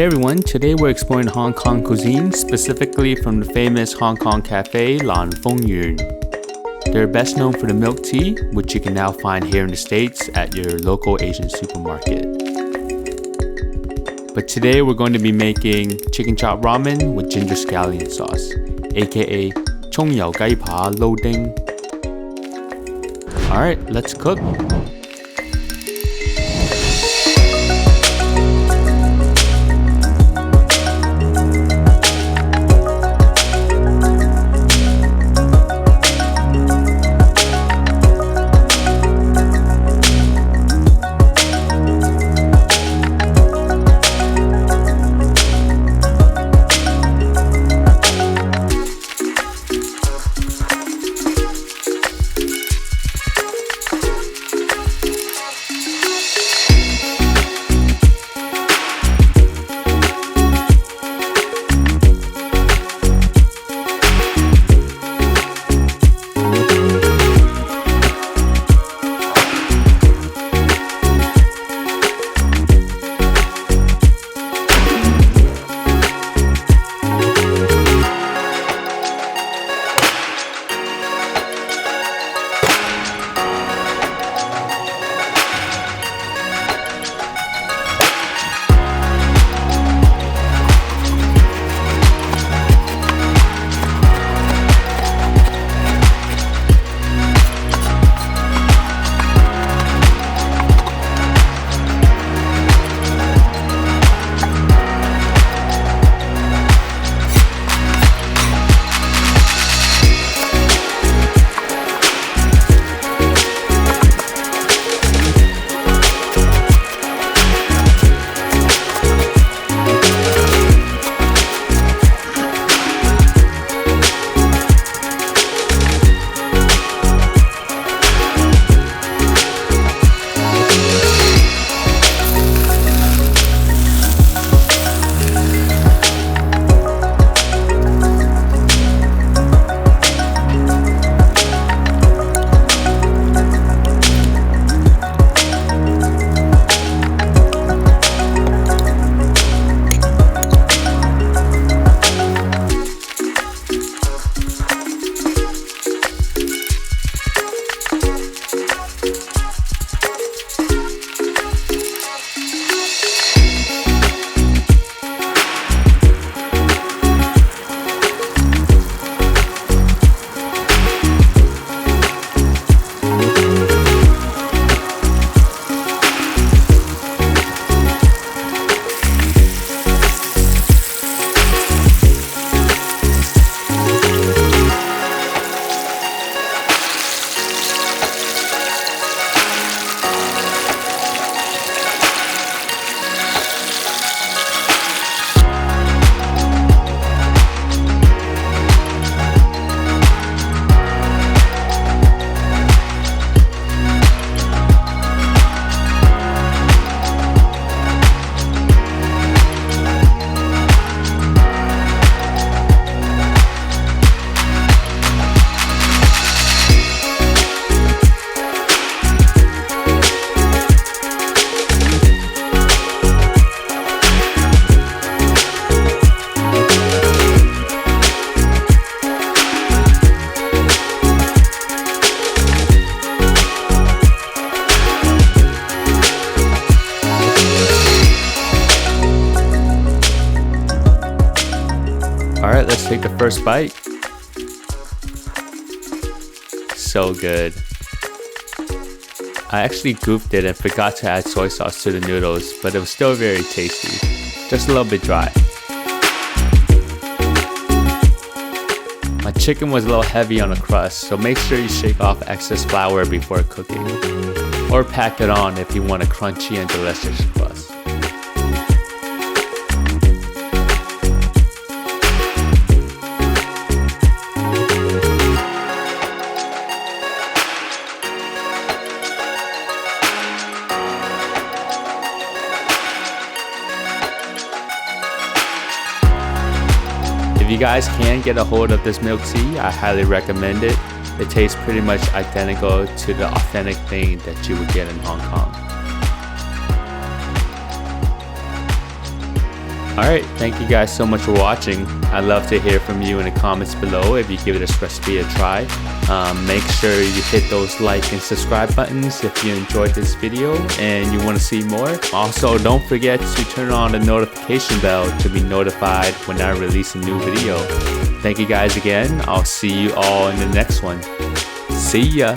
Hey everyone, today we're exploring Hong Kong cuisine, specifically from the famous Hong Kong cafe Lan Fong Yuen. They're best known for the milk tea, which you can now find here in the States at your local Asian supermarket. But today we're going to be making chicken chop ramen with ginger scallion sauce, aka蔥油雞扒撈丁. Alright, let's cook. Alright, let's take the first bite. So good. I actually goofed it and forgot to add soy sauce to the noodles, but it was still very tasty. Just a little bit dry. My chicken was a little heavy on the crust, so make sure you shake off excess flour before cooking. Or pack it on if you want a crunchy and delicious crust. If you guys can get a hold of this milk tea, I highly recommend it. It tastes pretty much identical to the authentic thing that you would get in Hong Kong. Alright, thank you guys so much for watching. I'd love to hear from you in the comments below if you give this recipe a try. Make sure you hit those like and subscribe buttons if you enjoyed this video and you want to see more. Also, don't forget to turn on the notification bell to be notified when I release a new video. Thank you guys again. I'll see you all in the next one. See ya!